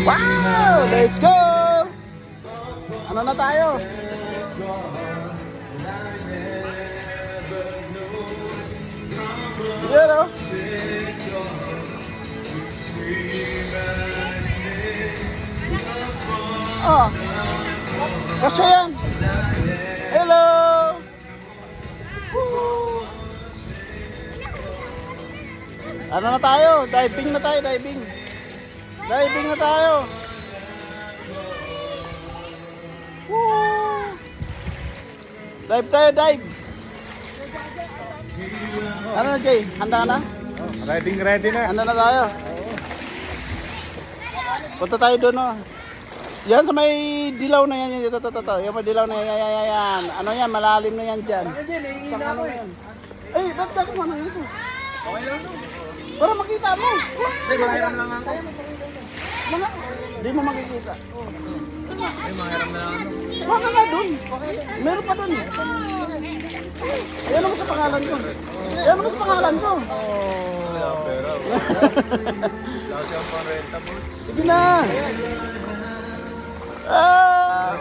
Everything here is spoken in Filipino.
Wow! Let's go! Ano na tayo? Yan o. Oh. Kasya yan. Hello! Woo! Ano na tayo? Diving na tayo, diving. Diving na tayo. Woo! Dive tayo, dives. Ano na, Jay? Handa na? Ready na. Handa na tayo. Punta tayo doon, oh. Yan sa may dilaw na yan. Ito. Yung may dilaw na yan. Ano yan? Malalim na yan dyan. Saan ano yan? Ay, ba't ako ano ito? Okay lang to. Para makita mo. Hindi, mahiram lang ako. Hindi mo makikita. Hindi, mahiram lang ako. Huwag ka nga doon. Meron pa doon. Ayan mo sa pangalan ko. Ayan mo sa pangalan ko. Wala akong pera. Wala siyang pang-renta mo. Sige na. Ah!